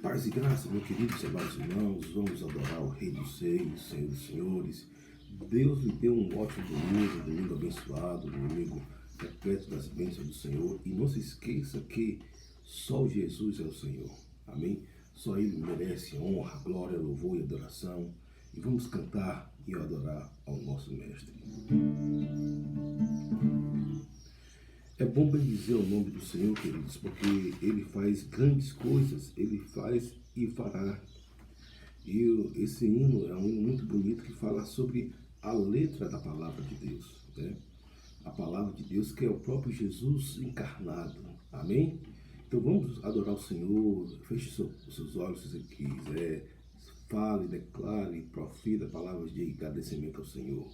Paz e graça, meu querido amados irmãos, vamos adorar o Rei dos Reis, Senhor dos Senhores. Deus lhe deu um ótimo domingo abençoado, domingo repleto das bênçãos do Senhor. E não se esqueça que só Jesus é o Senhor, amém? Só Ele merece honra, glória, louvor e adoração. E vamos cantar e adorar ao nosso Mestre. É bom bendizer o nome do Senhor, queridos, porque Ele faz grandes coisas, Ele faz e fará. E esse hino é um hino muito bonito que fala sobre a letra da palavra de Deus, né? A palavra de Deus que é o próprio Jesus encarnado, amém? Então vamos adorar o Senhor, feche os seus olhos se você quiser, fale, declare, profira palavras de agradecimento ao Senhor.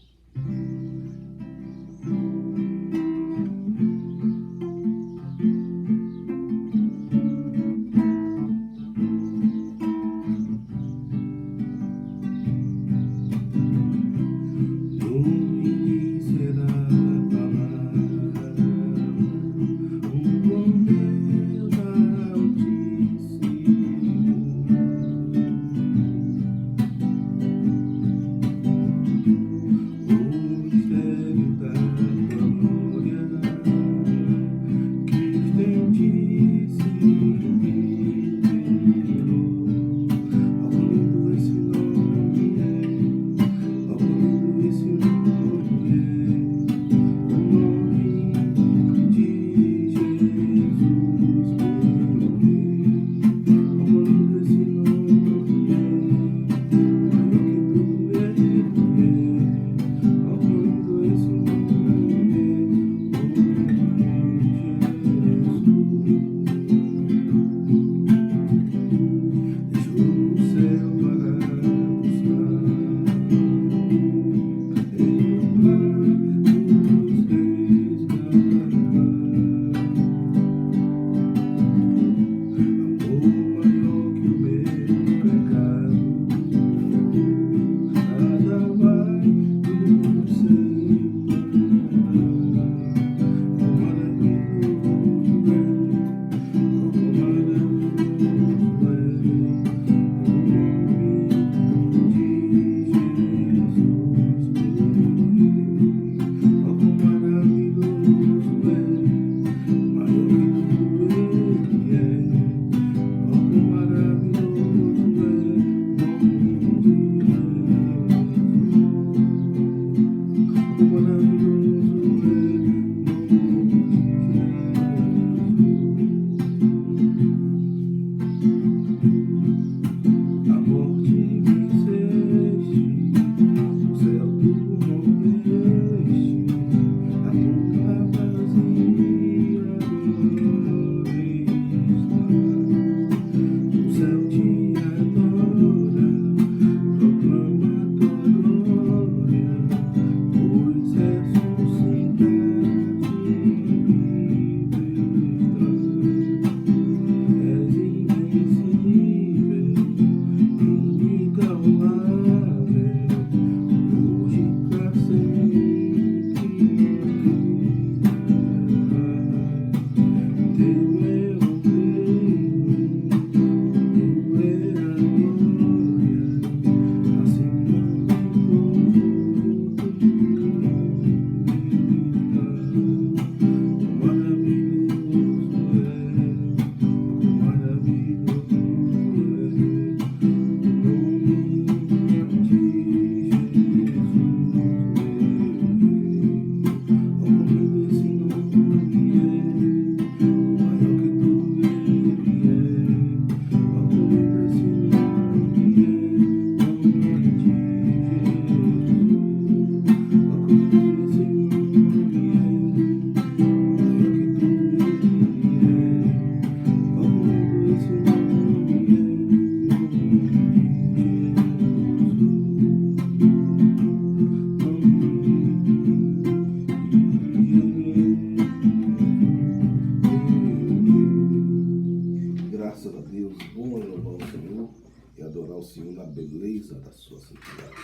Graças a Deus, bom é louvar o Senhor e adorar o Senhor na beleza da sua santidade.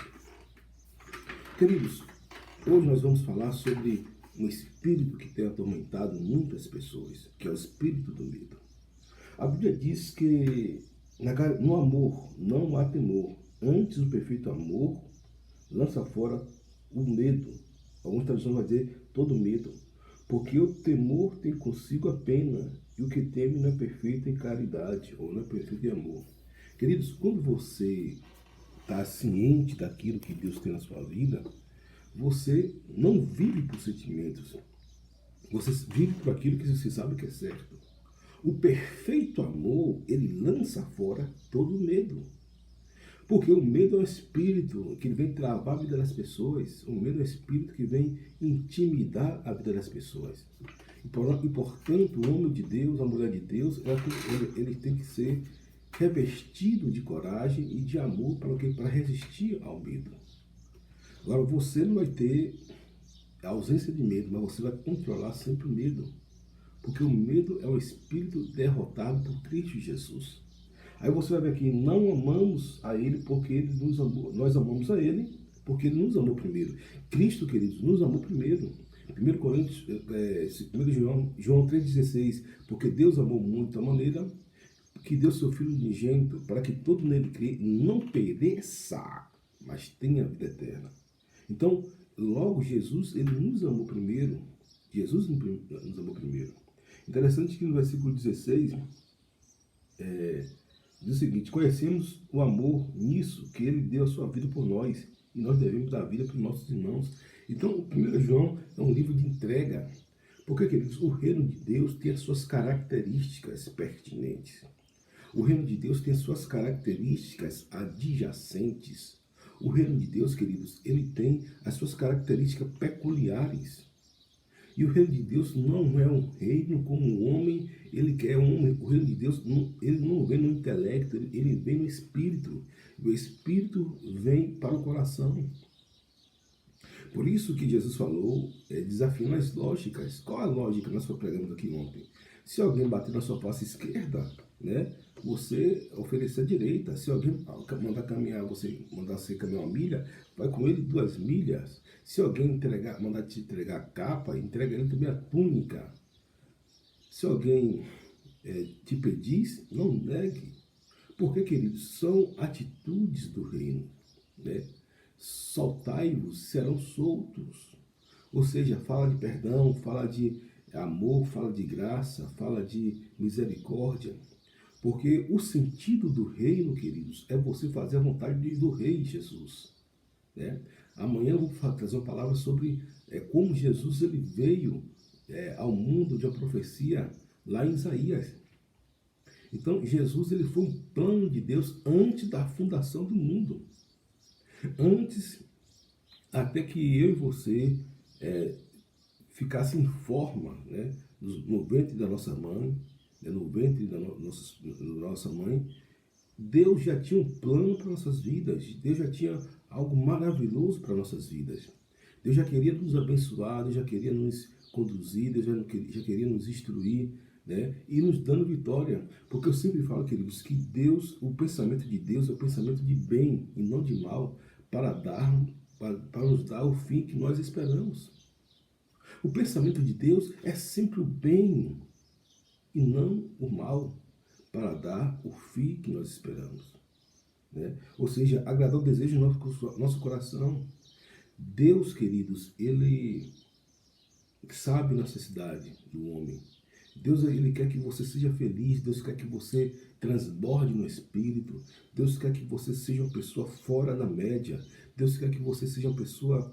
Queridos, hoje nós vamos falar sobre um espírito que tem atormentado muitas pessoas, que é o espírito do medo. A Bíblia diz que No amor não há temor. Antes, o perfeito amor lança fora o medo. Algumas traduções vão dizer todo medo. Porque o temor tem consigo a pena, e o que teme não é perfeito em caridade, ou não é perfeito em amor. Queridos, quando você está ciente daquilo que Deus tem na sua vida, você não vive por sentimentos. Você vive por aquilo que você sabe que é certo. O perfeito amor, ele lança fora todo medo. Porque o medo é um espírito que vem travar a vida das pessoas. O medo é um espírito que vem intimidar a vida das pessoas. E, portanto, o homem de Deus, a mulher de Deus, ele tem que ser revestido de coragem e de amor para resistir ao medo. Agora, você não vai ter a ausência de medo, mas você vai controlar sempre o medo. Porque o medo é um espírito derrotado por Cristo Jesus. Aí você vai ver aqui, não amamos a Ele porque Ele nos amou. Nós amamos a Ele porque Ele nos amou primeiro. Cristo, queridos, nos amou primeiro. 1 Coríntios, 1 João 3,16, porque Deus amou muito a maneira que deu seu Filho unigênito para que todo nele crê não pereça, mas tenha vida eterna. Então, logo Jesus, Ele nos amou primeiro. Jesus nos amou primeiro. Interessante que no versículo 16, diz o seguinte: conhecemos o amor nisso, que Ele deu a sua vida por nós, e nós devemos dar a vida para os nossos irmãos. Então, o 1 João é um livro de entrega, porque, queridos, o reino de Deus tem as suas características pertinentes. O reino de Deus tem as suas características adjacentes. O reino de Deus, queridos, ele tem as suas características peculiares. E o reino de Deus não é um reino como o homem, ele quer um homem. O reino de Deus, ele não vem no intelecto, ele vem no espírito. O espírito vem para o coração. Por isso que Jesus falou, desafiando as lógicas. Qual a lógica que nós pregamos aqui ontem? Se alguém bater na sua face esquerda, né, você oferecer a direita. Se alguém mandar caminhar, você mandar você caminhar 1 milha, vai com ele 2 milhas. Se alguém mandar te entregar a capa, entrega ele também a túnica. Se alguém te pedir, não negue. Porque, queridos, são atitudes do reino, né? Soltai-vos, serão soltos. Ou seja, fala de perdão, fala de amor, fala de graça, fala de misericórdia. Porque o sentido do reino, queridos, é você fazer a vontade do rei Jesus, né? Amanhã eu vou trazer uma palavra sobre como Jesus ele veio ao mundo de uma profecia lá em Isaías. Então, Jesus ele foi um plano de Deus antes da fundação do mundo. Antes, até que eu e você ficasse em forma, né, no ventre da nossa mãe, né, no ventre da nossa mãe, Deus já tinha um plano para nossas vidas. Deus já tinha algo maravilhoso para nossas vidas. Deus já queria nos abençoar, Deus já queria nos conduzir, Deus já queria nos instruir, né, e nos dando vitória. Porque eu sempre falo, queridos, que Deus, o pensamento de Deus é o pensamento de bem e não de mal, para nos dar o fim que nós esperamos. O pensamento de Deus é sempre o bem e não o mal, para dar o fim que nós esperamos, né? Ou seja, agradar o desejo do nosso coração. Deus, queridos, ele sabe a necessidade do homem. Deus, ele quer que você seja feliz. Deus quer que você transborde no espírito. Deus quer que você seja uma pessoa fora da média. Deus quer que você seja uma pessoa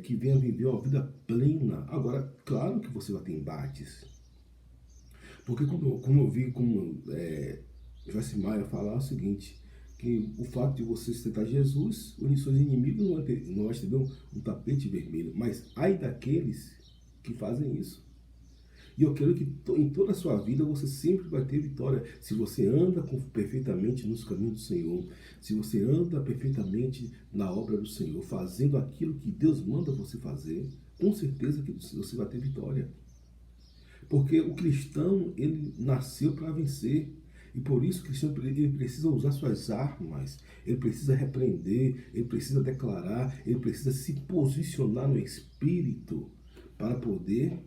que venha viver uma vida plena. Agora, claro que você vai ter embates. Porque como eu vi Joyce Meyer falar o seguinte, que o fato de você aceitar Jesus, os seus inimigos não vai ter um tapete vermelho. Mas ai daqueles que fazem isso. E eu quero que em toda a sua vida você sempre vai ter vitória. Se você anda perfeitamente nos caminhos do Senhor, se você anda perfeitamente na obra do Senhor, fazendo aquilo que Deus manda você fazer, com certeza que você vai ter vitória. Porque o cristão, ele nasceu para vencer. E por isso o cristão ele precisa usar suas armas, ele precisa repreender, ele precisa declarar, ele precisa se posicionar no espírito para poder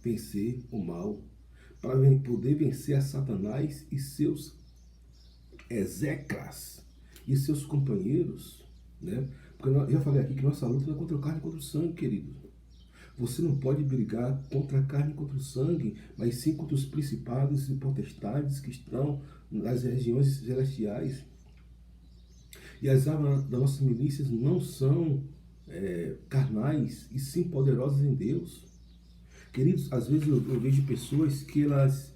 vencer o mal, para poder vencer a Satanás e seus Ezecras e seus companheiros, né? Porque eu já falei aqui que nossa luta não é contra a carne e contra o sangue, querido. Você não pode brigar contra a carne e contra o sangue, mas sim contra os principados e potestades que estão nas regiões celestiais. E as armas das nossas milícias não são carnais, e sim poderosas em Deus. Queridos, às vezes eu vejo pessoas que elas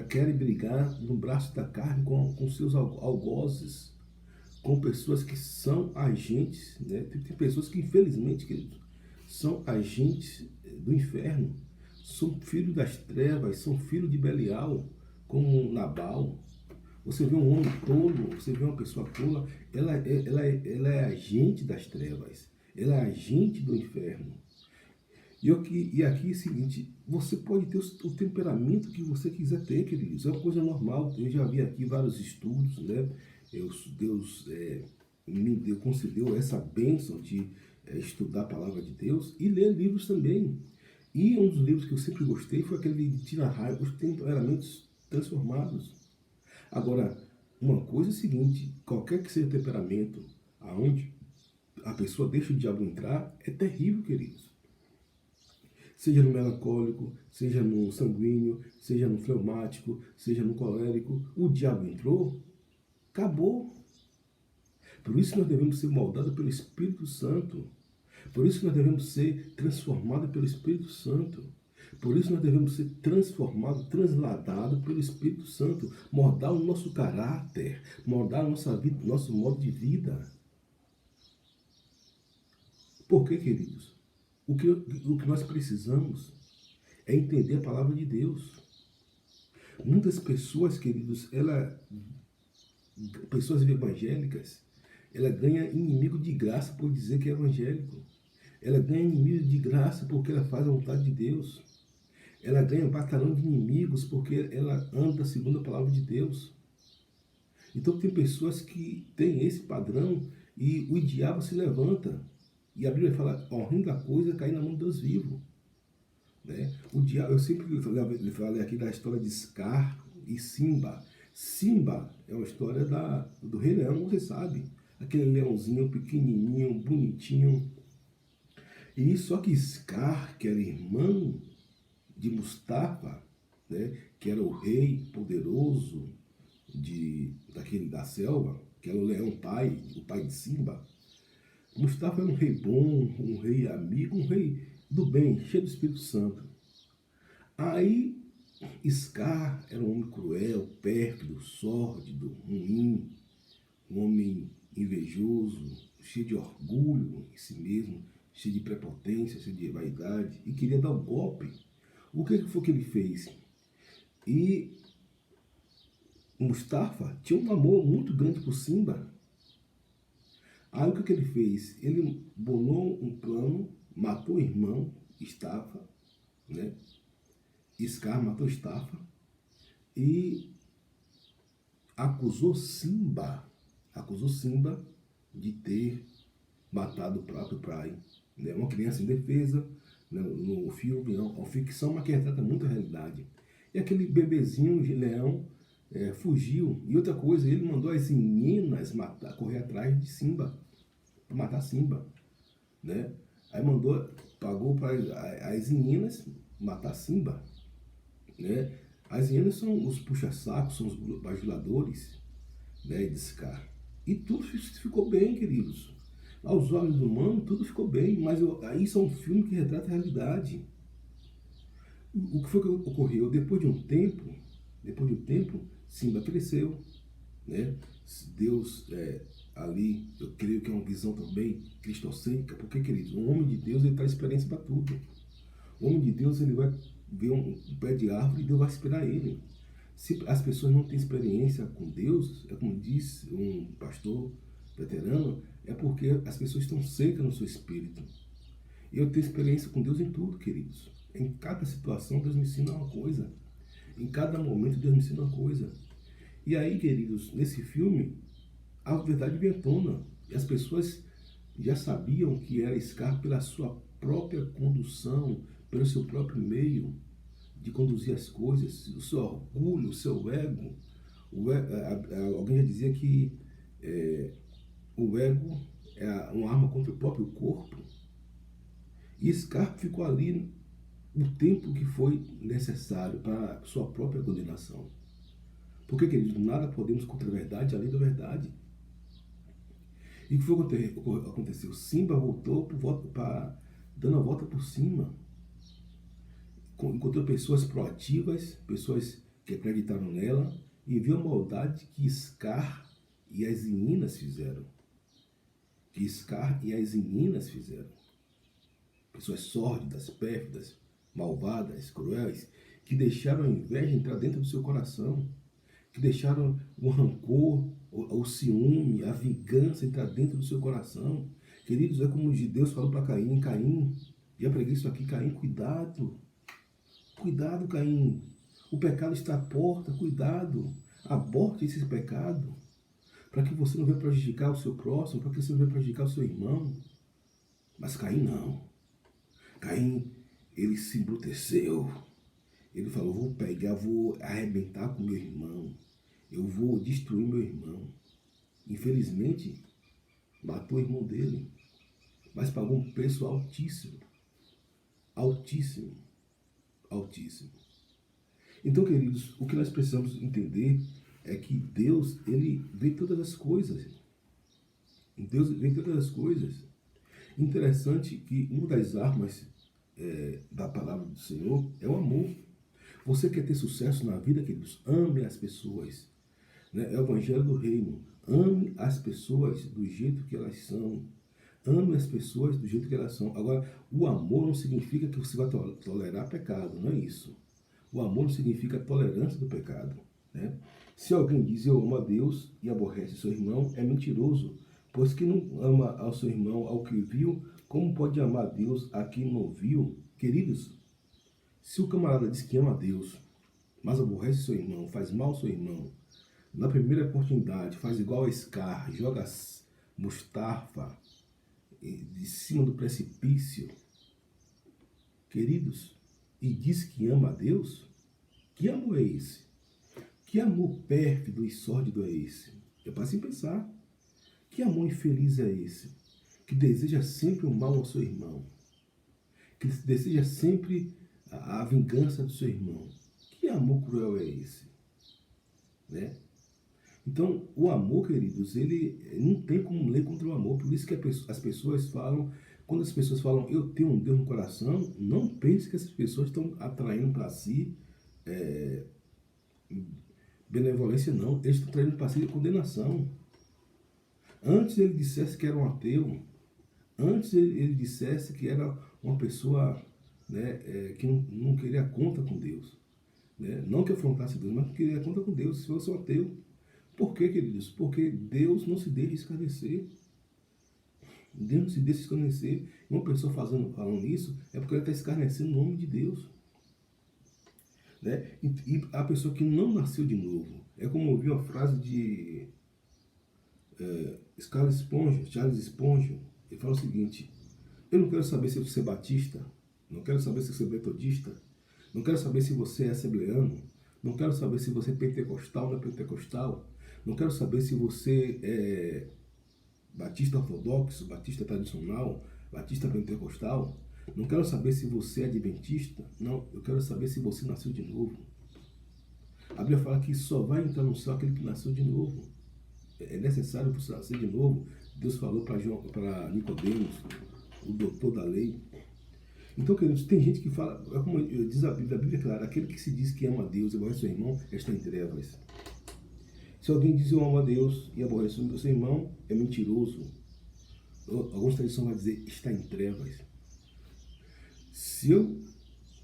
querem brigar no braço da carne com seus algozes, com pessoas que são agentes, né? Tem pessoas que, infelizmente, queridos, são agentes do inferno, são filhos das trevas, são filhos de Belial, como Nabal. Você vê um homem tolo, você vê uma pessoa tola, ela é agente das trevas, ela é agente do inferno. E aqui é o seguinte, você pode ter o temperamento que você quiser ter, queridos, é uma coisa normal. Eu já vi aqui vários estudos, né? Deus me concedeu essa bênção de estudar a palavra de Deus e ler livros também. E um dos livros que eu sempre gostei foi aquele de Tina Raia, Os Temperamentos Transformados. Agora, uma coisa é o seguinte, qualquer que seja o temperamento, aonde a pessoa deixa o diabo entrar, é terrível, queridos. Seja no melancólico, seja no sanguíneo, seja no fleumático, seja no colérico, o diabo entrou, acabou. Por isso nós devemos ser moldados pelo Espírito Santo. Por isso nós devemos ser transformados pelo Espírito Santo. Por isso nós devemos ser transformados, transladados pelo Espírito Santo. Moldar o nosso caráter, moldar a nossa vida, nosso modo de vida. Por quê, queridos? O que nós precisamos é entender a palavra de Deus. Muitas pessoas, queridos, pessoas evangélicas, ela ganha inimigo de graça por dizer que é evangélico. Ela ganha inimigo de graça porque ela faz a vontade de Deus. Ela ganha batalhão de inimigos porque ela anda segundo a palavra de Deus. Então tem pessoas que têm esse padrão e o diabo se levanta. E a Bíblia fala, horrenda a coisa cair na mão de Deus vivo. Né? O diabo, eu sempre falei aqui da história de Scar e Simba. Simba é uma história do Rei Leão, você sabe. Aquele leãozinho pequenininho, bonitinho. E só que Scar, que era irmão de Mustafa, né, que era o rei poderoso da selva, que era o leão pai, o pai de Simba. Mustafa era um rei bom, um rei amigo, um rei do bem, cheio do Espírito Santo. Aí Scar era um homem cruel, pérfido, sórdido, ruim, um homem invejoso, cheio de orgulho em si mesmo, cheio de prepotência, cheio de vaidade, e queria dar um golpe. O que foi que ele fez? E Mustafa tinha um amor muito grande por Simba. Aí o que ele fez? Ele bolou um plano, matou o irmão, Estafa, né? Scar matou Estafa e acusou Simba de ter matado o próprio pai. Né? Uma criança indefesa, né? No filme, uma ficção, mas que retrata muito a realidade. E aquele bebezinho de leão fugiu. E outra coisa, ele mandou as meninas correr atrás de Simba, para matar Simba. Né? Aí pagou para as meninas matar Simba. Né? As hienas são os puxa-sacos, são os bajuladores, né, de Scar. E tudo ficou bem, queridos. Aos olhos do humano, tudo ficou bem, mas aí isso é um filme que retrata a realidade. O que foi que ocorreu? Depois de um tempo, Simba cresceu, né? Deus, ali, eu creio que é uma visão também cristocêntrica, porque, queridos, um homem de Deus, ele traz experiência para tudo. O homem de Deus, ele vai ver um pé de árvore e Deus vai esperar ele. Se as pessoas não têm experiência com Deus, é como diz um pastor veterano, é porque as pessoas estão secas no seu espírito. Eu tenho experiência com Deus em tudo, queridos. Em cada situação, Deus me ensina uma coisa. Em cada momento, Deus me ensina uma coisa. E aí, queridos, nesse filme, a verdade veio à tona. E as pessoas já sabiam que era Scar pela sua própria condução, pelo seu próprio meio de conduzir as coisas, o seu orgulho, o seu ego, Alguém já dizia que o ego é uma arma contra o próprio corpo. E Scarpa ficou ali o tempo que foi necessário para sua própria condenação. Porque, queridos, nada podemos contra a verdade além da verdade. E o que foi que aconteceu? Simba voltou dando a volta por cima. Encontrou pessoas proativas, pessoas que acreditaram nela, e viu a maldade que Scar e as meninas fizeram. Pessoas sórdidas, pérfidas, malvadas, cruéis, que deixaram a inveja entrar dentro do seu coração, que deixaram o rancor, o ciúme, a vingança entrar dentro do seu coração. Queridos, é como Deus falou para Caim: Caim, já preguei isso aqui, Caim, cuidado. Cuidado, Caim. O pecado está à porta, cuidado. Aborte esse pecado, para que você não venha prejudicar o seu próximo, para que você não venha prejudicar o seu irmão. Mas Caim não. Caim, ele se embruteceu. Ele falou: vou arrebentar com meu irmão. Eu vou destruir meu irmão. Infelizmente, matou o irmão dele, mas pagou um preço altíssimo. Altíssimo. Altíssimo. Então, queridos, o que nós precisamos entender é que Deus, ele vê todas as coisas. Deus vê todas as coisas. Interessante que uma das armas da palavra do Senhor é o amor. Você quer ter sucesso na vida, queridos? Ame as pessoas. É o evangelho do reino. Ame as pessoas do jeito que elas são. Ame as pessoas do jeito que elas são. Agora, o amor não significa que você vai tolerar pecado, não é isso. O amor não significa tolerância do pecado. Né? Se alguém diz eu amo a Deus e aborrece seu irmão, é mentiroso. Pois que não ama ao seu irmão, ao que viu, como pode amar a Deus a quem não viu? Queridos, se o camarada diz que ama a Deus, mas aborrece seu irmão, faz mal ao seu irmão, na primeira oportunidade faz igual a Scar, joga Mustafa de cima do precipício, queridos, e diz que ama a Deus, que amor é esse? Que amor pérfido e sórdido é esse? É para se pensar. Que amor infeliz é esse? Que deseja sempre o mal ao seu irmão, que deseja sempre a vingança do seu irmão. Que amor cruel é esse? Né? Então, o amor, queridos, ele não tem como ler contra o amor. Por isso que as pessoas falam, quando as pessoas falam eu tenho um Deus no coração, não pense que essas pessoas estão atraindo para si benevolência, não. Eles estão atraindo para si condenação. Antes ele dissesse que era um ateu, antes ele dissesse que era uma pessoa, né, que não queria conta com Deus. Né? Não que afrontasse Deus, mas que queria conta com Deus, se fosse um ateu. Por quê, queridos? Porque Deus não se deixa escarnecer. Deus não se deixa escarnecer. Uma pessoa falando isso é porque ela está escarnecendo o nome de Deus. Né? E a pessoa que não nasceu de novo, é como ouviu a frase de Charles Spurgeon. Ele fala o seguinte: eu não quero saber se você é batista, não quero saber se você é metodista, não quero saber se você é assembleano, não quero saber se você é pentecostal ou não é pentecostal, não quero saber se você é batista ortodoxo, batista tradicional, batista pentecostal, não quero saber se você é adventista, não, eu quero saber se você nasceu de novo. A Bíblia fala que só vai entrar no céu aquele que nasceu de novo. É necessário você nascer de novo. Deus falou para Nicodemos, o doutor da lei. Então, queridos, tem gente que fala, é como diz a Bíblia é clara, aquele que se diz que ama a Deus e aborrece seu irmão, está em trevas. Se alguém diz eu amo a Deus e aborrece o seu irmão, é mentiroso. Algumas tradições vão dizer está em trevas. Se eu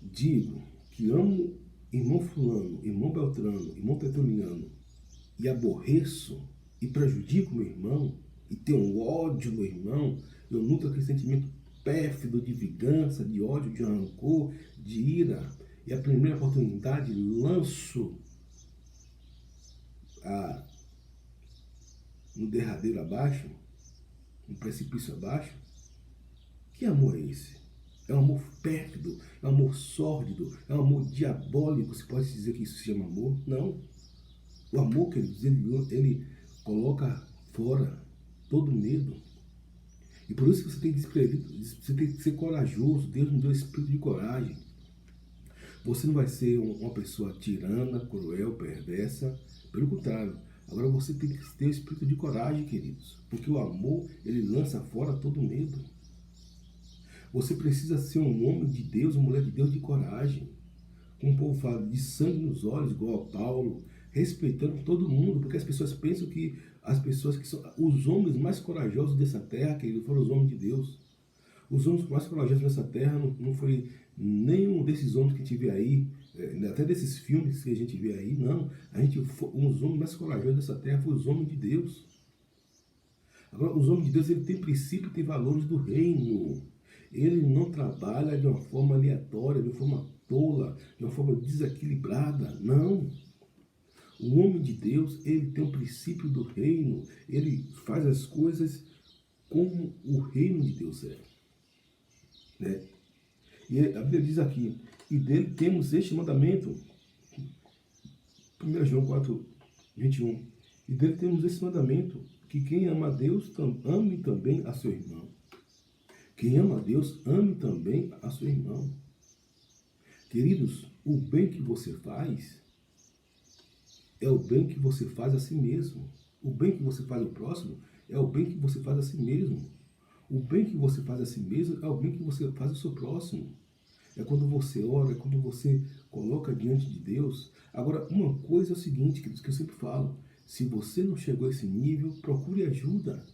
digo que amo irmão fulano, irmão beltrano, irmão tetoniano, e aborreço e prejudico meu irmão, e tenho ódio do meu irmão, eu nutro aquele sentimento pérfido de vingança, de ódio, de rancor, de ira, e a primeira oportunidade lanço no derradeiro abaixo, no precipício abaixo. Que amor é esse? É um amor pérfido, é um amor sórdido, é um amor diabólico. Se pode dizer que isso se chama amor? Não. O amor, queridos, ele coloca fora todo medo. E por isso que você tem que ser corajoso. Deus nos deu espírito de coragem. Você não vai ser uma pessoa tirana, cruel, perversa. Pelo contrário. Agora você tem que ter o espírito de coragem, queridos. Porque o amor, ele lança fora todo medo. Você precisa ser um homem de Deus, uma mulher de Deus de coragem. Como o povo fala, de sangue nos olhos, igual a Paulo, respeitando todo mundo, porque as pessoas pensam que as pessoas que são os homens mais corajosos dessa terra, querido, foram os homens de Deus. Os homens mais corajosos dessa terra não foi nenhum desses homens que a gente vê aí, até desses filmes que a gente vê aí, não. Os homens mais corajosos dessa terra foram os homens de Deus. Agora, os homens de Deus, ele tem princípio, tem valores do reino. Ele não trabalha de uma forma aleatória, de uma forma tola, de uma forma desequilibrada, não. O homem de Deus, ele tem um princípio do reino, ele faz as coisas como o reino de Deus é. Né? E a Bíblia diz aqui, e dele temos este mandamento, 1 João 4, 21, e dele temos esse mandamento, que quem ama a Deus, ame também a seu irmão. Quem ama a Deus, ame também a seu irmão. Queridos, o bem que você faz é o bem que você faz a si mesmo. O bem que você faz ao próximo é o bem que você faz a si mesmo. O bem que você faz a si mesmo é o bem que você faz ao seu próximo. É quando você ora, é quando você coloca diante de Deus. Agora, uma coisa é o seguinte, que eu sempre falo. Se você não chegou a esse nível, procure ajuda.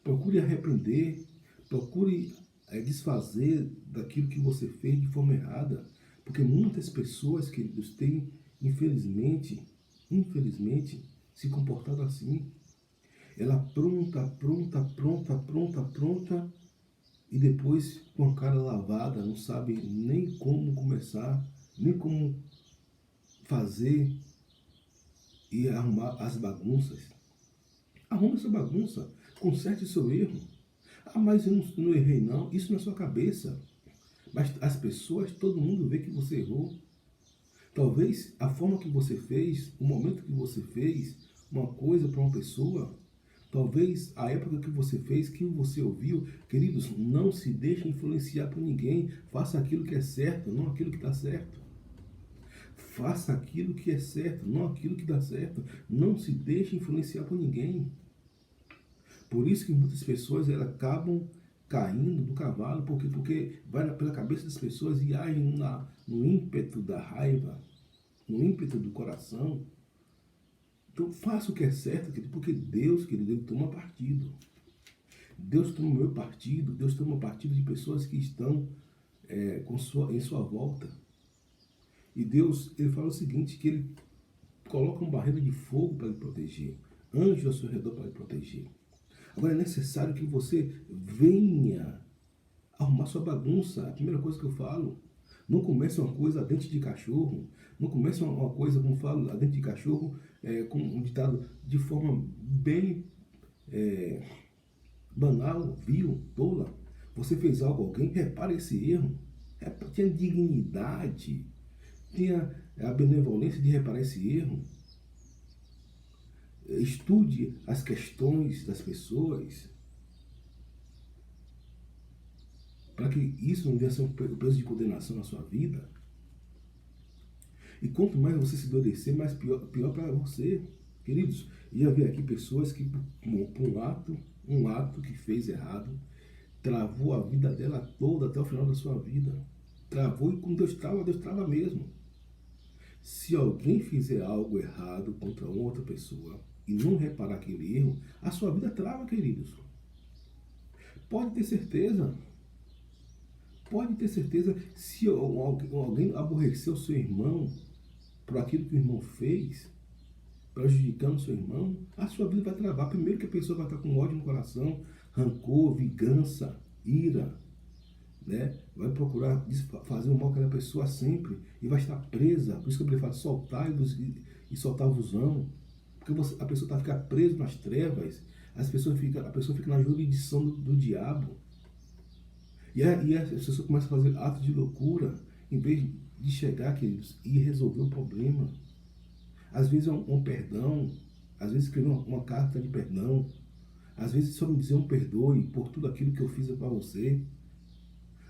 Procure arrepender. Procure desfazer daquilo que você fez de forma errada. Porque muitas pessoas, queridos, têm, infelizmente, se comportado assim. Ela pronta, e depois com a cara lavada, não sabe nem como começar, nem como fazer e arrumar as bagunças. Arrume essa bagunça, conserte o seu erro. Ah, mas eu não errei não, isso na sua cabeça. Mas as pessoas, todo mundo vê que você errou. Talvez a forma que você fez, o momento que você fez uma coisa para uma pessoa, talvez a época que você fez, que você ouviu, queridos, não se deixe influenciar por ninguém. Faça aquilo que é certo, não aquilo que está certo. Faça aquilo que é certo, não aquilo que dá certo. Não se deixe influenciar por ninguém. Por isso que muitas pessoas elas acabam caindo do cavalo, porque vai pela cabeça das pessoas e agem no ímpeto da raiva, no ímpeto do coração. Então faça o que é certo, querido, porque Deus, querido, ele toma partido. Deus toma o meu partido, Deus toma partido de pessoas que estão em sua volta. E Deus, ele fala o seguinte, que ele coloca uma barreira de fogo para lhe proteger, anjos ao seu redor para lhe proteger. Agora é necessário que você venha arrumar sua bagunça. A primeira coisa que eu falo, não comece uma coisa a dente de cachorro, não comece uma coisa, como falo, a dente de cachorro, com um ditado, de forma bem banal, vil, tola. Você fez algo a alguém, repare esse erro. Tenha dignidade, tenha a benevolência de reparar esse erro. Estude as questões das pessoas, para que isso não venha a ser um peso de condenação na sua vida. E quanto mais você se endurecer, mais pior para você. Queridos, já vi aqui pessoas que, por um ato que fez errado, travou a vida dela toda até o final da sua vida. Travou, e quando Deus trava mesmo. Se alguém fizer algo errado contra uma outra pessoa e não reparar aquele erro, a sua vida trava, queridos. Pode ter certeza. Pode ter certeza, se alguém aborreceu o seu irmão por aquilo que o irmão fez, prejudicando o seu irmão, a sua vida vai travar. Primeiro que a pessoa vai estar com ódio no coração, rancor, vingança, ira, né? Vai procurar fazer o mal àquela pessoa sempre e vai estar presa. Por isso que a Bíblia fala, soltai-vos e soltar-vos ão. Porque a pessoa está ficando presa nas trevas, a pessoa fica na jurisdição do diabo. E as pessoas começam a fazer atos de loucura, em vez de chegar, queridos, e resolver o problema. Às vezes um perdão, às vezes escrever uma carta de perdão, às vezes só me dizer um perdoe por tudo aquilo que eu fiz para você.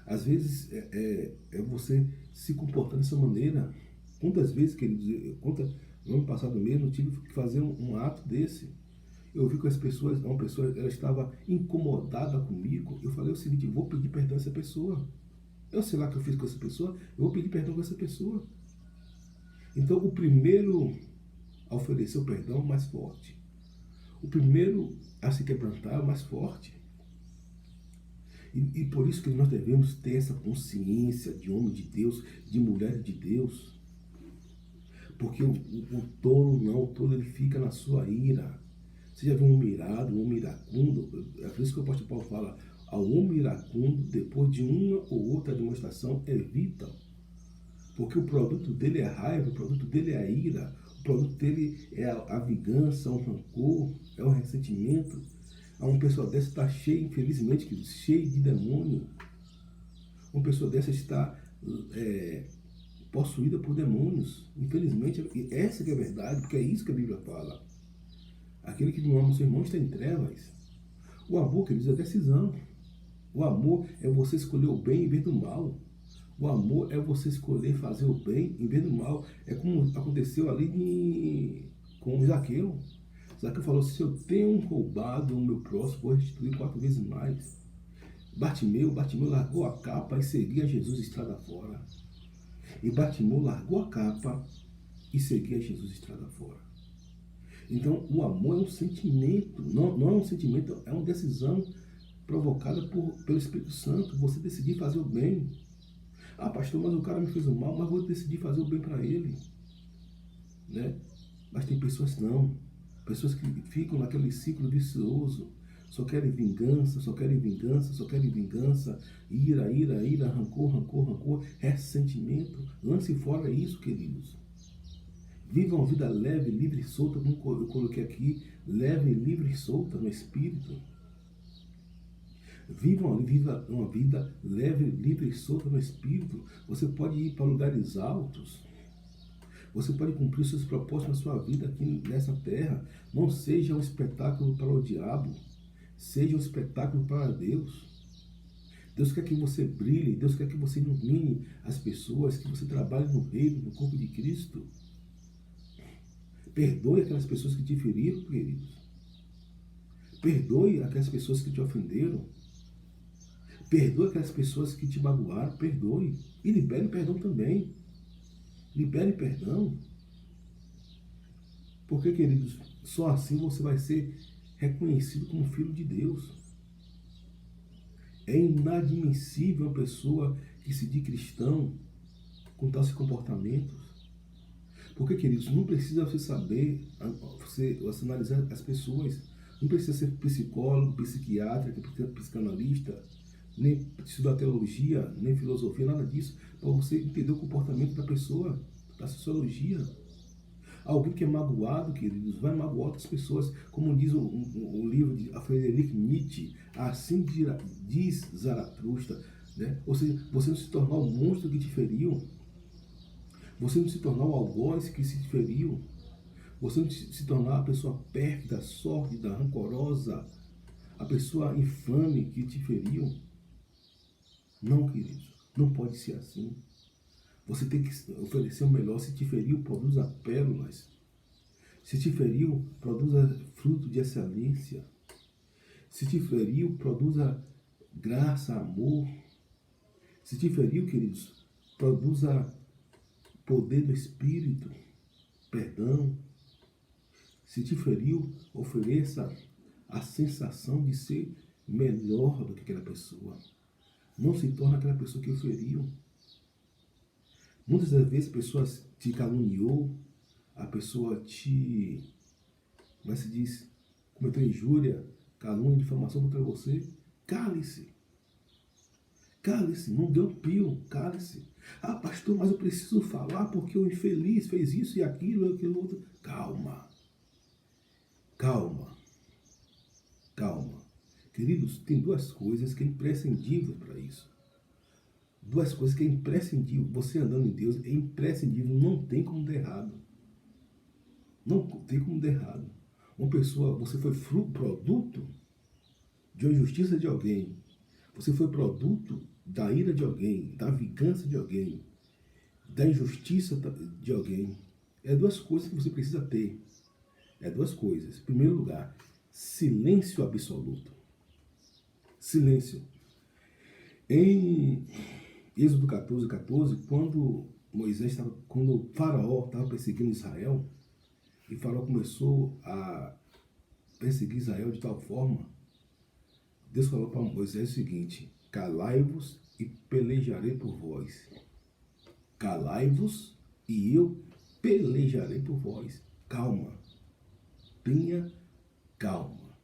Às vezes é você se comportar dessa maneira. Quantas vezes, queridos, no ano passado mesmo, eu tive que fazer um ato desse. Eu vi que as pessoas, uma pessoa, ela estava incomodada comigo. Eu falei o seguinte: eu vou pedir perdão a essa pessoa. Eu sei lá o que eu fiz com essa pessoa, eu vou pedir perdão com essa pessoa. Então, o primeiro a oferecer o perdão é o mais forte. O primeiro a se quebrantar é o mais forte. E por isso que nós devemos ter essa consciência de homem de Deus, de mulher de Deus. Porque o tolo não, o tolo ele fica na sua ira. Você já viu um irado, um homem iracundo? É por isso que o apóstolo Paulo fala: ao homem iracundo, depois de uma ou outra demonstração, evita. Porque o produto dele é a raiva, o produto dele é a ira, o produto dele é a vingança, o rancor, é o ressentimento. Uma pessoa dessa está cheia, infelizmente, cheia de demônio. Uma pessoa dessa está possuída por demônios. Infelizmente, essa que é a verdade, porque é isso que a Bíblia fala. Aquele que não ama o seu irmão está em trevas. O amor, queridos, é decisão. O amor é você escolher o bem em vez do mal. O amor é você escolher fazer o bem em vez do mal. É como aconteceu ali com Zaqueu. Zaqueu falou: se eu tenho roubado o meu próximo, vou restituir 4 vezes mais. Bartimeu largou a capa e seguia Jesus estrada fora. E Bartimeu largou a capa e seguia Jesus estrada fora. Então, o amor é um sentimento, não é um sentimento, é uma decisão provocada pelo Espírito Santo. Você decidir fazer o bem. Ah, pastor, mas o cara me fez o mal, mas vou decidir fazer o bem para ele. Né? Mas tem pessoas não. Pessoas que ficam naquele ciclo vicioso. Só querem vingança, só querem vingança, só querem vingança. Ira, ira, ira, rancor, rancor, rancor. Ressentimento. Lance fora isso, queridos. Vivam uma vida leve, livre e solta, como eu coloquei aqui. Leve, livre e solta no Espírito. Viva uma vida leve, livre e solta no Espírito. Você pode ir para lugares altos. Você pode cumprir os seus propósitos na sua vida aqui nessa terra. Não seja um espetáculo para o diabo. Seja um espetáculo para Deus. Deus quer que você brilhe. Deus quer que você ilumine as pessoas. Que você trabalhe no reino, no corpo de Cristo. Perdoe aquelas pessoas que te feriram, queridos. Perdoe aquelas pessoas que te ofenderam. Perdoe aquelas pessoas que te magoaram, perdoe. E libere perdão também. Libere perdão. Porque, queridos, só assim você vai ser reconhecido como filho de Deus. É inadmissível uma pessoa que se diz cristão com tais comportamentos. Porque, queridos, não precisa você saber, você analisar as pessoas. Não precisa ser psicólogo, psiquiatra, psicanalista, nem estudar teologia, nem filosofia, nada disso, para você entender o comportamento da pessoa, da sociologia. Alguém que é magoado, queridos, vai magoar outras pessoas, como diz o livro de Friedrich Nietzsche, assim diz Zaratustra, né? Ou seja, você não se tornar o monstro que te feriu, você não se tornar o algoz que se feriu, você não se tornar a pessoa pérfida, sórdida, rancorosa, a pessoa infame que te feriu. Não, queridos, não pode ser assim. Você tem que oferecer o melhor. Se te feriu, produza pérolas. Se te feriu, produza fruto de excelência. Se te feriu, produza graça, amor. Se te feriu, queridos, produza poder do Espírito, perdão. Se te feriu, ofereça a sensação de ser melhor do que aquela pessoa. Não se torna aquela pessoa que o feriu. Muitas das vezes a pessoa te caluniou, a pessoa te, como se diz, cometeu injúria, calúnia, difamação contra você. Cale-se. Cale-se, não dê um pio, cale-se. Ah, pastor, mas eu preciso falar porque o infeliz fez isso e aquilo, aquilo outro. Calma. Calma. Calma. Queridos, tem 2 coisas que é imprescindível para isso. 2 coisas que é imprescindível. Você andando em Deus é imprescindível, não tem como dar errado. Não tem como dar errado. Uma pessoa, você foi produto de uma injustiça de alguém. Você foi produto da ira de alguém, da vingança de alguém, da injustiça de alguém. É duas coisas que você precisa ter. É duas coisas. Em primeiro lugar, silêncio absoluto. Silêncio. Em Êxodo 14, quando o faraó estava perseguindo Israel, e o faraó começou a perseguir Israel de tal forma, Deus falou para Moisés o seguinte: calai-vos e pelejarei por vós. Calai-vos e eu pelejarei por vós. Calma. Tenha calma.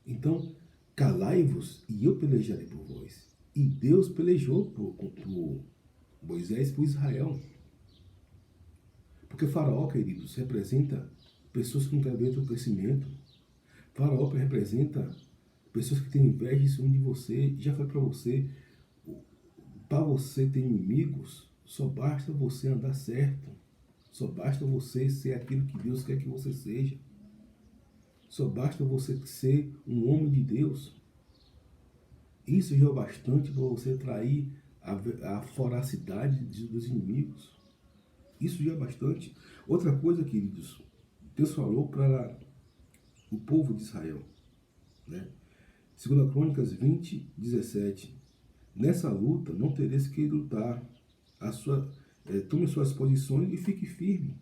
Então, calai-vos e eu pelejarei por vós. E Deus pelejou por Moisés, por Israel. Porque Faraó, queridos, representa pessoas que não querem ver o crescimento. Faraó representa pessoas que têm inveja em cima de você. Já foi para você. Para você ter inimigos, só basta você andar certo. Só basta você ser aquilo que Deus quer que você seja. Só basta você ser um homem de Deus. Isso já é bastante para você atrair a voracidade dos inimigos. Isso já é bastante. Outra coisa, queridos, Deus falou para o povo de Israel, né? 2 Crônicas 20:17. Nessa luta não tereis que lutar. Tome suas posições e fique firme.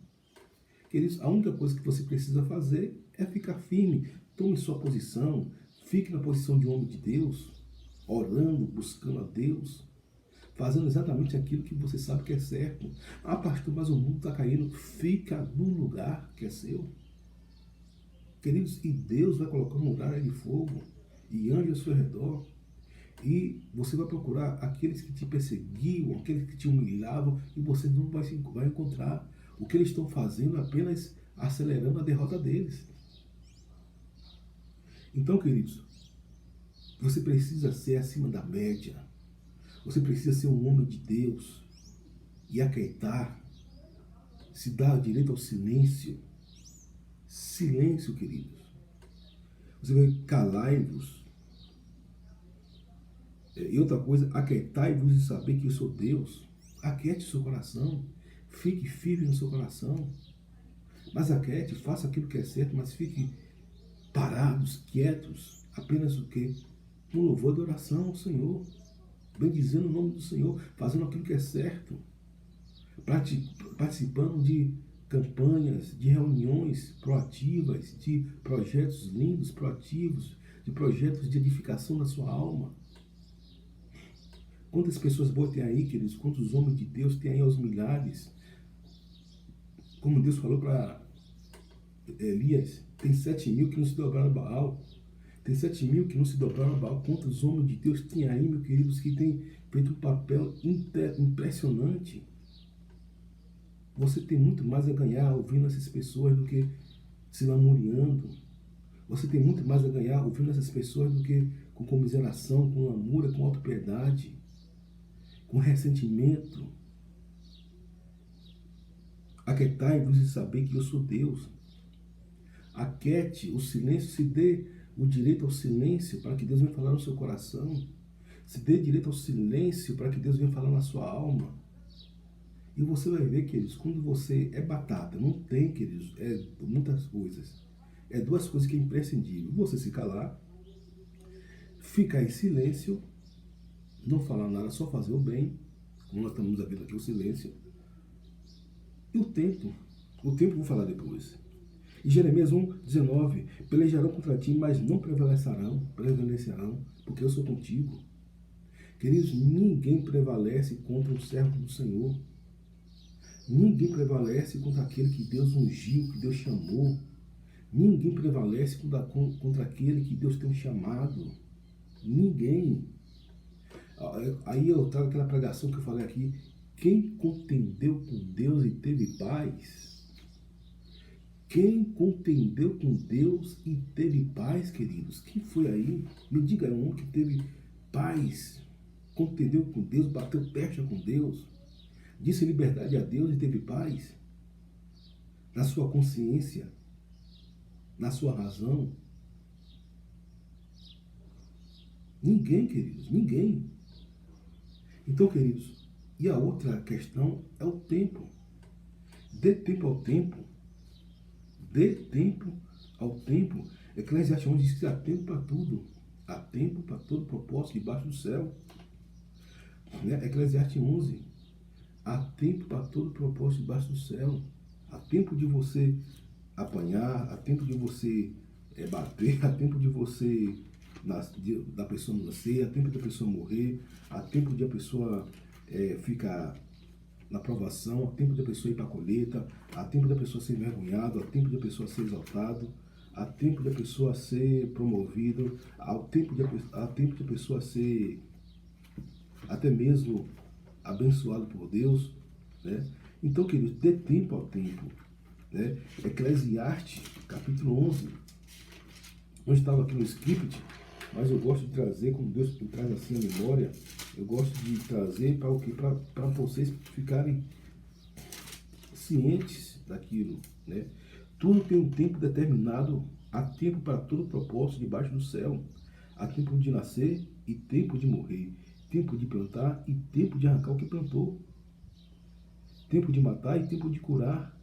Queridos, a única coisa que você precisa fazer é ficar firme. Tome sua posição. Fique na posição de homem de Deus, orando, buscando a Deus, fazendo exatamente aquilo que você sabe que é certo. Ah, pastor, mas o mundo está caindo. Fica no lugar que é seu. Queridos, e Deus vai colocar uma muralha de fogo e anjos ao seu redor. E você vai procurar aqueles que te perseguiam, aqueles que te humilhavam, e você não vai encontrar. O que eles estão fazendo é apenas acelerando a derrota deles. Então, queridos, você precisa ser acima da média. Você precisa ser um homem de Deus e aquietar, se dar direito ao silêncio. Silêncio, queridos. Você vai calai-vos. E outra coisa, aquietai-vos e saber que eu sou Deus. Aquiete o seu coração. Fique firme no seu coração. Mas aquiete, faça aquilo que é certo, mas fique parados, quietos. Apenas o quê? No louvor da oração ao Senhor. Bendizendo o nome do Senhor. Fazendo aquilo que é certo. Participando de campanhas, de reuniões proativas, de projetos lindos, proativos, de projetos de edificação da sua alma. Quantas pessoas boas tem aí, queridos? Quantos homens de Deus tem aí aos milhares? Como Deus falou para Elias, tem 7.000 que não se dobraram a Baal. Tem 7.000 que não se dobraram a Baal. Quantos homens de Deus tem aí, meus queridos, que tem feito um papel impressionante? Você tem muito mais a ganhar ouvindo essas pessoas do que se lamuriando. Você tem muito mais a ganhar ouvindo essas pessoas do que com comiseração, com lamúria, com autopiedade, com ressentimento. Aquietai-vos e saber que eu sou Deus. Aquiete o silêncio, se dê o direito ao silêncio para que Deus venha falar no seu coração. Se dê direito ao silêncio para que Deus venha falar na sua alma. E você vai ver, queridos, quando você é batata, não tem, queridos, muitas coisas. É duas coisas que é imprescindível. Você se calar, ficar em silêncio, não falar nada, só fazer o bem, como nós estamos vendo aqui, o silêncio. E o tempo vou falar depois. E Jeremias 1:19, pelejarão contra ti, mas não prevalecerão, porque eu sou contigo. Queridos, ninguém prevalece contra o servo do Senhor. Ninguém prevalece contra aquele que Deus ungiu, que Deus chamou. Ninguém prevalece contra aquele que Deus tem chamado. Ninguém. Aí eu trago aquela pregação que eu falei aqui. Quem contendeu com Deus e teve paz? Quem contendeu com Deus e teve paz, queridos? Quem foi aí? Me diga um que teve paz, contendeu com Deus, bateu percha com Deus, disse liberdade a Deus e teve paz. na sua consciência, na sua razão? Ninguém, queridos, ninguém. Então, queridos, e a outra questão é o tempo. Dê tempo ao tempo. Dê tempo ao tempo. Eclesiastes 11 diz que há tempo para tudo. Há tempo para todo propósito debaixo do céu. Eclesiastes 11. Há tempo para todo propósito debaixo do céu. Há tempo de você apanhar, há tempo de você bater, há tempo de você da pessoa nascer, há tempo da pessoa morrer, há tempo de a pessoa ficar na provação, há tempo da pessoa ir para a colheita, há tempo da pessoa ser envergonhado, há tempo da pessoa ser exaltado, há tempo da pessoa ser promovido, há tempo de a pessoa ser até mesmo abençoado por Deus, né? Então, queridos, dê tempo ao tempo, né? Eclesiastes, capítulo 11, não estava aqui no script, mas eu gosto de trazer, como Deus me traz assim a memória, eu gosto de trazer para o quê? Para vocês ficarem cientes daquilo, né? Tudo tem um tempo determinado, há tempo para todo propósito debaixo do céu. Há tempo de nascer e tempo de morrer, tempo de plantar e tempo de arrancar o que plantou, tempo de matar e tempo de curar,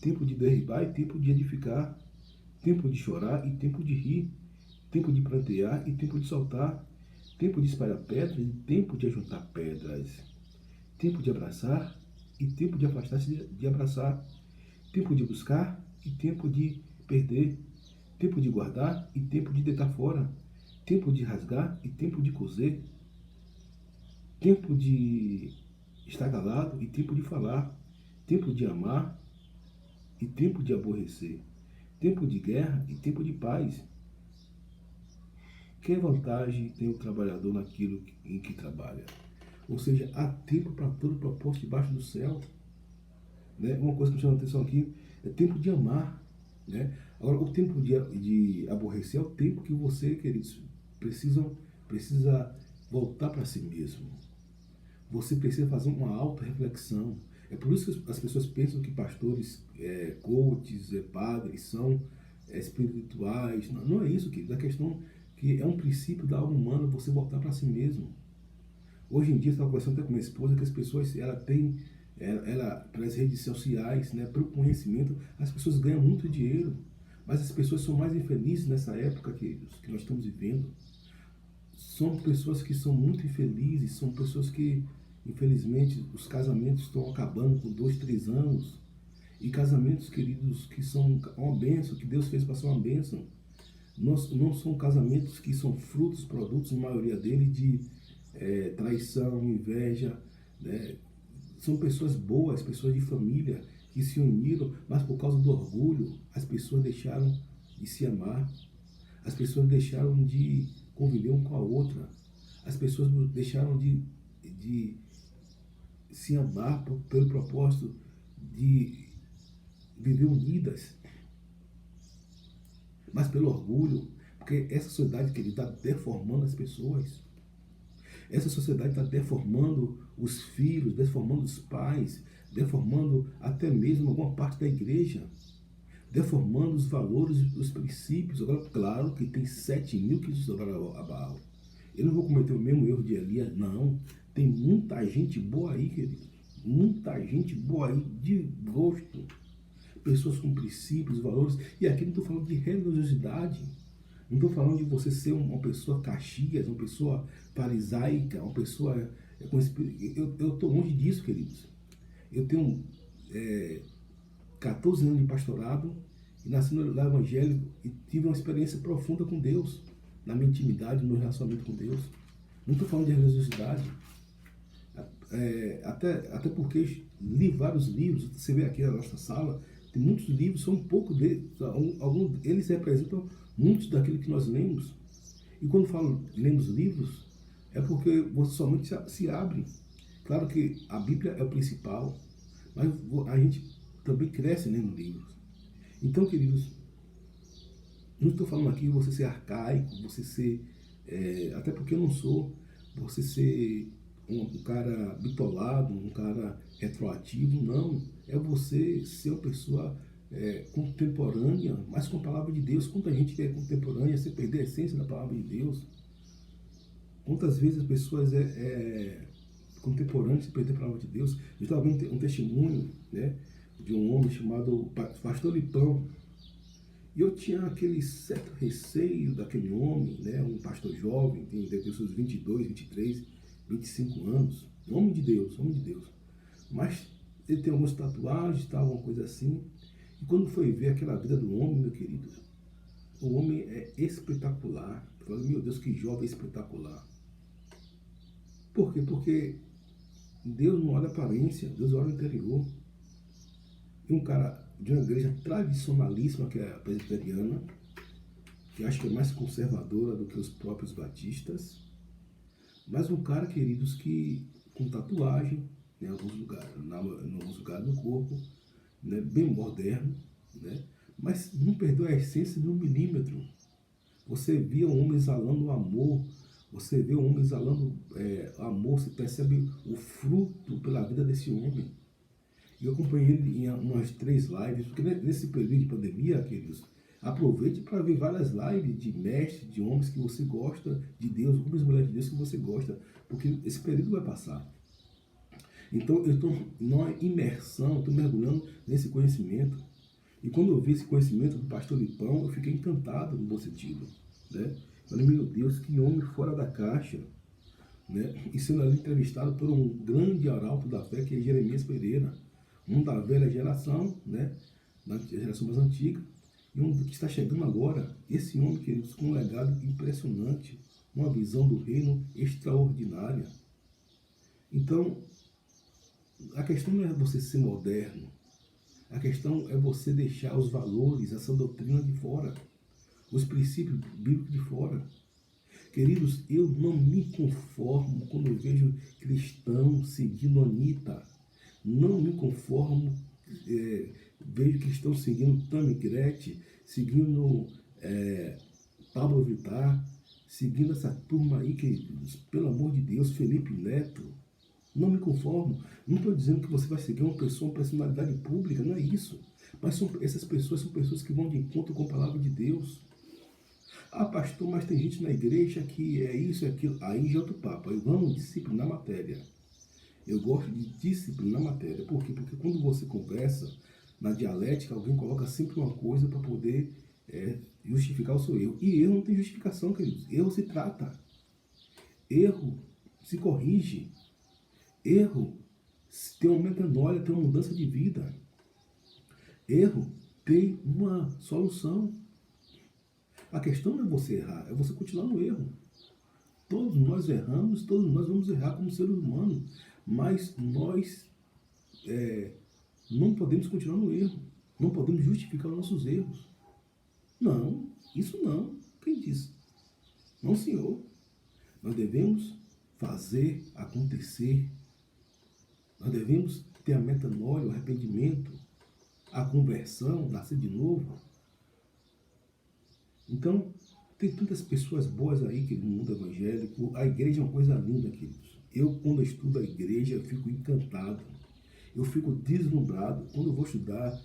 tempo de derribar e tempo de edificar, tempo de chorar e tempo de rir, tempo de plantear e tempo de soltar, tempo de espalhar pedras e tempo de ajuntar pedras, tempo de abraçar e tempo de afastar-se de abraçar, tempo de buscar e tempo de perder, tempo de guardar e tempo de deitar fora, tempo de rasgar e tempo de coser, tempo de estar calado e tempo de falar, tempo de amar e tempo de aborrecer, tempo de guerra e tempo de paz. Que vantagem tem o trabalhador naquilo em que trabalha? Ou seja, há tempo para todo propósito debaixo do céu. Né? Uma coisa que me chama a atenção aqui é tempo de amar. Né? Agora, o tempo de aborrecer é o tempo que você, queridos, precisa voltar para si mesmo. Você precisa fazer uma auto-reflexão. É por isso que as pessoas pensam que pastores, coaches, padres são espirituais. Não, não é isso, queridos. A questão que é um princípio da alma humana você voltar para si mesmo. Hoje em dia, eu estava conversando até com minha esposa, que as pessoas, pelas redes sociais, né, pelo conhecimento, as pessoas ganham muito dinheiro, mas as pessoas são mais infelizes nessa época que nós estamos vivendo. São pessoas que são muito infelizes, são pessoas que, infelizmente, os casamentos estão acabando com 2, 3 anos, e casamentos, queridos, que são uma bênção, que Deus fez para ser uma bênção. Não são casamentos que são frutos, produtos, na maioria deles, de traição, inveja, né? São pessoas boas, pessoas de família, que se uniram, mas por causa do orgulho, as pessoas deixaram de se amar, as pessoas deixaram de conviver uma com a outra, as pessoas deixaram de se amar pelo propósito de viver unidas, mas pelo orgulho, porque essa sociedade que ele está deformando as pessoas. Essa sociedade está deformando os filhos, deformando os pais, deformando até mesmo alguma parte da igreja, deformando os valores, os princípios. Agora, claro que tem 7.000 que adoraram a Baal. Eu não vou cometer o mesmo erro de Elias, não. Tem muita gente boa aí, querido. Muita gente boa aí de gosto. Pessoas com princípios, valores. E aqui não estou falando de religiosidade. Não estou falando de você ser uma pessoa caxias, uma pessoa farisaica, uma pessoa com espírito. Eu estou longe disso, queridos. Eu tenho 14 anos de pastorado e nasci no lar evangélico e tive uma experiência profunda com Deus, na minha intimidade, no meu relacionamento com Deus. Não estou falando de religiosidade. Até porque li vários livros. Você vê aqui na nossa sala, tem muitos livros, são um pouco deles, alguns eles representam muitos daquilo que nós lemos. E quando falo lemos livros, é porque você somente se abre. Claro que a Bíblia é o principal, mas a gente também cresce lendo livros. Então, queridos, não estou falando aqui você ser arcaico, você ser, até porque eu não sou, você ser um cara bitolado, um cara retroativo, não. É você ser uma pessoa contemporânea, mas com a palavra de Deus. Quanta gente que é contemporânea sem perder a essência da palavra de Deus. Quantas vezes as pessoas contemporâneas sem perder a palavra de Deus. Eu estava vendo um testemunho, né, de um homem chamado Pastor Lipão. E eu tinha aquele certo receio daquele homem, né, um pastor jovem, deve ter seus 22, 23, 25 anos. Homem de Deus, homem de Deus. Mas ele tem algumas tatuagens, tal, alguma coisa assim. E quando foi ver aquela vida do homem, meu querido, o homem é espetacular. Eu falei, meu Deus, que jovem espetacular. Por quê? Porque Deus não olha a aparência, Deus olha o interior. E um cara de uma igreja tradicionalíssima, que é a presbiteriana, que acho que é mais conservadora do que os próprios batistas, mas um cara, queridos, que com tatuagem, em alguns lugares do corpo, né, bem moderno, né, mas não perdeu a essência de um milímetro. Você via um homem exalando amor, você vê um homem exalando amor, você percebe o fruto pela vida desse homem. E eu acompanhei ele em umas 3 lives, porque nesse período de pandemia, queridos, aproveite para ver várias lives de mestres, de homens que você gosta, de Deus, homens e mulheres de Deus que você gosta, porque esse período vai passar. Então eu estou numa imersão, estou mergulhando nesse conhecimento. E quando eu vi esse conhecimento do pastor Lipão, eu fiquei encantado no bom sentido, né? Falei, meu Deus, que homem fora da caixa, né? E sendo ali entrevistado por um grande arauto da fé, que é Jeremias Pereira, um da velha geração, né, da geração mais antiga, e um que está chegando agora. Esse homem, queridos, com um legado impressionante, uma visão do reino extraordinária. Então, a questão não é você ser moderno, a questão é você deixar os valores, essa doutrina de fora, os princípios bíblicos de fora. Queridos, eu não me conformo quando eu vejo cristão seguindo Anitta. Não me conformo, vejo cristãos seguindo Tammy Gretchen, seguindo Pablo Vittar, seguindo essa turma aí, queridos, pelo amor de Deus, Felipe Neto. Não me conformo. Não estou dizendo que você vai seguir uma pessoa, uma personalidade pública, não é isso. Mas essas pessoas são pessoas que vão de encontro com a palavra de Deus. Ah, pastor, mas tem gente na igreja que é isso e aquilo. Aí já é outro papo. Aí vamos disciplinar a matéria. Eu gosto de disciplinar a matéria. Por quê? Porque quando você conversa, na dialética, alguém coloca sempre uma coisa para poder justificar o seu erro. E erro não tem justificação, queridos. Erro se trata. Erro se corrige. Erro tem uma metanoia, tem uma mudança de vida. Erro tem uma solução. A questão não é você errar, é você continuar no erro. Todos nós erramos, todos nós vamos errar como seres humanos, mas nós não podemos continuar no erro, não podemos justificar os nossos erros. Não, isso não. Quem disse? Não, senhor. Nós devemos fazer acontecer. Nós devemos ter a metanoia, o arrependimento, a conversão, nascer de novo. Então, tem tantas pessoas boas aí no mundo evangélico. A igreja é uma coisa linda, queridos. Eu, quando estudo a igreja, eu fico encantado. Eu fico deslumbrado. Quando eu vou estudar,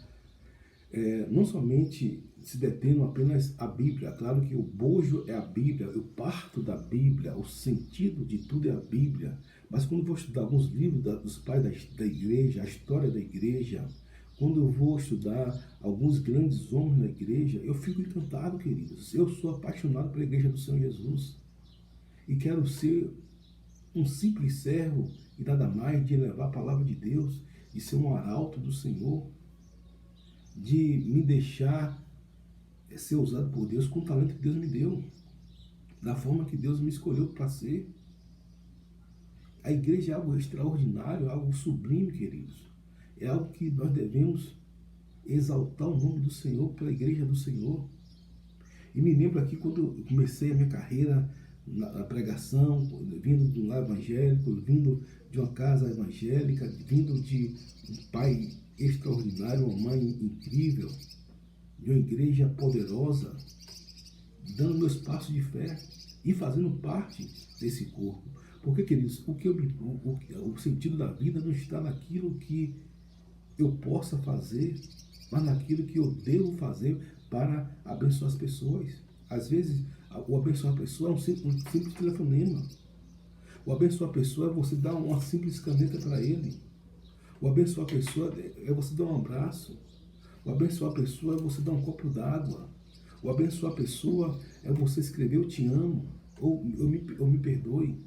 não somente se detendo apenas a Bíblia. Claro que o bojo é a Bíblia, eu parto da Bíblia, o sentido de tudo é a Bíblia. Mas quando eu vou estudar alguns livros dos pais da igreja, a história da igreja, quando eu vou estudar alguns grandes homens na igreja, eu fico encantado, queridos. Eu sou apaixonado pela igreja do Senhor Jesus. E quero ser um simples servo e nada mais de levar a palavra de Deus, de ser um arauto do Senhor, de me deixar ser usado por Deus com o talento que Deus me deu, da forma que Deus me escolheu para ser. A igreja é algo extraordinário, algo sublime, queridos. É algo que nós devemos exaltar o nome do Senhor pela igreja do Senhor. E me lembro aqui quando eu comecei a minha carreira na pregação, vindo de um lar evangélico, vindo de uma casa evangélica, vindo de um pai extraordinário, uma mãe incrível, de uma igreja poderosa, dando meus passos de fé e fazendo parte desse corpo. Porque, queridos, o sentido da vida não está naquilo que eu possa fazer, mas naquilo que eu devo fazer para abençoar as pessoas. Às vezes, o abençoar a pessoa é um simples telefonema. O abençoar a pessoa é você dar uma simples caneta para ele. O abençoar a pessoa é você dar um abraço. O abençoar a pessoa é você dar um copo d'água. O abençoar a pessoa é você escrever eu te amo, ou eu me perdoe.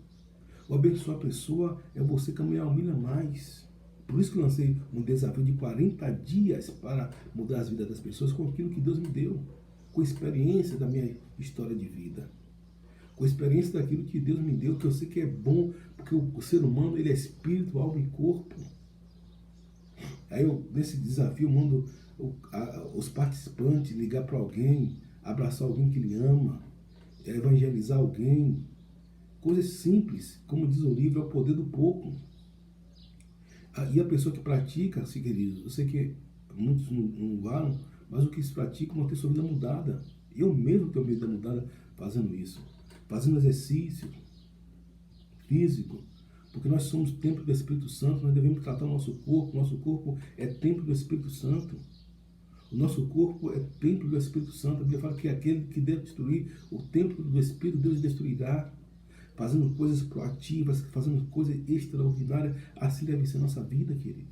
O abençoar a pessoa é você caminhar 1 milha a mais. Por isso que eu lancei um desafio de 40 dias para mudar as vidas das pessoas com aquilo que Deus me deu, com a experiência da minha história de vida, com a experiência daquilo que Deus me deu, que eu sei que é bom, porque o ser humano ele é espírito, alma e corpo. Aí nesse desafio, eu mando os participantes ligar para alguém, abraçar alguém que ele ama, evangelizar alguém. Coisas simples, como diz o livro, é o poder do pouco. E a pessoa que pratica, assim, queridos, eu sei que muitos não vão, mas o que se pratica vão ter sua vida mudada. Eu mesmo tenho vida mudada fazendo isso. Fazendo exercício físico, porque nós somos templo do Espírito Santo, nós devemos tratar o nosso corpo é templo do Espírito Santo. O nosso corpo é templo do Espírito Santo. A Bíblia fala que aquele que deve destruir o templo do Espírito, Deus destruirá. Fazendo coisas proativas, fazendo coisas extraordinárias, assim deve ser a nossa vida, querido.